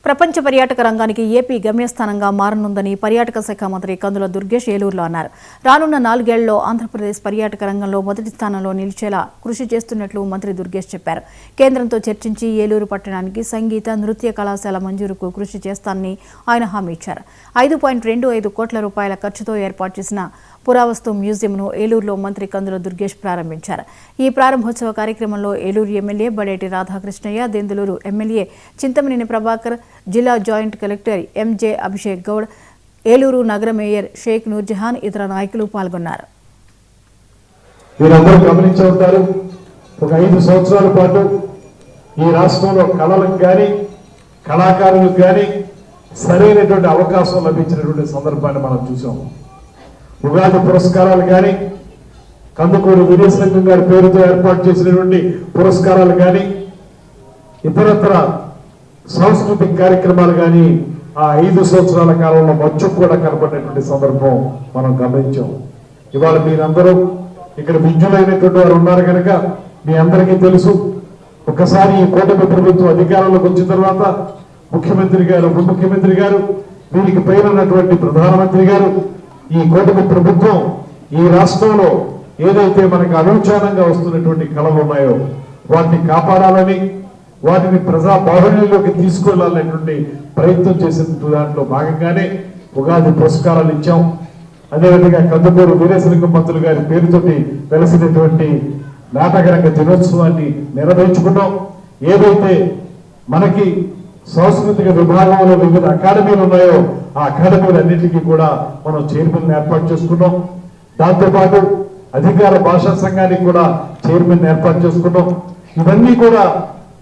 ప్రపంచ పర్యాటక రంగానికి ఏపీ గమ్యస్థానంగా మారనుందని పర్యాటక శాఖ మంత్రి కందుల దుర్గేష్ ఏలూరులో అన్నారు. రానున్న 4 ఏళ్లలో ఆంధ్రప్రదేశ్ పర్యాటక రంగంలో మొదటి స్థానంలో నిలిచేలా కృషి చేస్తున్నట్లు మంత్రి దుర్గేష్ చెప్పారు. కేంద్రంతో చర్చించి ఏలూరు పట్టణానికి సంగీత, నృత్య కళాశాల మంజూరుకు కృషి చేస్తానని ఆయన హామీ ఇచ్చారు. 5.25 కోట్ల రూపాయల ఖర్చుతో ఏర్పాటు చేసిన పురావస్తు మ్యూజియంను ఏలూరులో మంత్రి కందుల దుర్గేష్ ప్రారంభించారు. ఈ ప్రారంభోత్సవ కార్యక్రమంలో ఏలూరు ఎమ్మెల్యే బడేటి రాధాకృష్ణయ్య, దెందులూరు ఎమ్మెల్యే చింతమనేని ప్రభాకర్, జిల్లా జాయింట్ కలెక్టర్ ఎంజే అభిషేక్ గౌడ్, ఏలూరు నగర మేయర్ షేక్ నూర్జహాన్ ఇతర నాయకులు పాల్గొన్నారు. మీరందరూ గమనించి ఉంటారు, ఒక 5 సంవత్సరాల పాటు ఈ రాష్ట్రంలో కళలకు కానీ కళాకారులకు కానీ సరైనటువంటి అవకాశం లభించినటువంటి సందర్భాన్ని మనం చూసాం. ఉగాది పురస్కారాలు కానీ, కందుకూరు వీరేశలింగం గారి పేరుతో ఏర్పాటు చేసినటువంటి పురస్కారాలు కానీ, ఇతరత్ర సాంస్కృతిక కార్యక్రమాలు కానీ ఆ 5 సంవత్సరాల కాలంలో మచ్చు కూడా కనపడినటువంటి సందర్భం మనం గమనించాం. ఇవాళ మీరందరూ ఇక్కడ విద్యులైనటువంటి వారు ఉన్నారు కనుక మీ అందరికీ తెలుసు, ఒకసారి ఈ కూటమి ప్రభుత్వం అధికారంలోకి వచ్చిన తర్వాత ముఖ్యమంత్రి గారు, ఉప ముఖ్యమంత్రి గారు, వీరికి పైన ఉన్నటువంటి ప్రధానమంత్రి గారు, ఈ కూటమి ప్రభుత్వం ఈ రాష్ట్రంలో ఏదైతే మనకు అనూచానంగా వస్తున్నటువంటి కళలు ఉన్నాయో వాటిని కాపాడాలని, వాటిని ప్రజా బాహుళ్యంలోకి తీసుకెళ్లాలనేటువంటి ప్రయత్నం చేసిన దాంట్లో భాగంగానే ఉగాది పురస్కారాలు ఇచ్చాం. అదేవిధంగా కందుకూరు వీరేశలింగం మంత్రులు గారి పేరుతోటి వెలసినటువంటి నాటకరంగ దినోత్సవాన్ని నిర్వహించుకున్నాం. ఏదైతే మనకి సాంస్కృతిక విభాగంలో వివిధ అకాడమీలు ఉన్నాయో ఆ అకాడమీలన్నింటికీ కూడా మనం చైర్మన్ ఏర్పాటు చేసుకున్నాం. దాంతోపాటు అధికార భాషా సంఘానికి కూడా చైర్మన్ ఏర్పాటు చేసుకున్నాం. ఇవన్నీ కూడా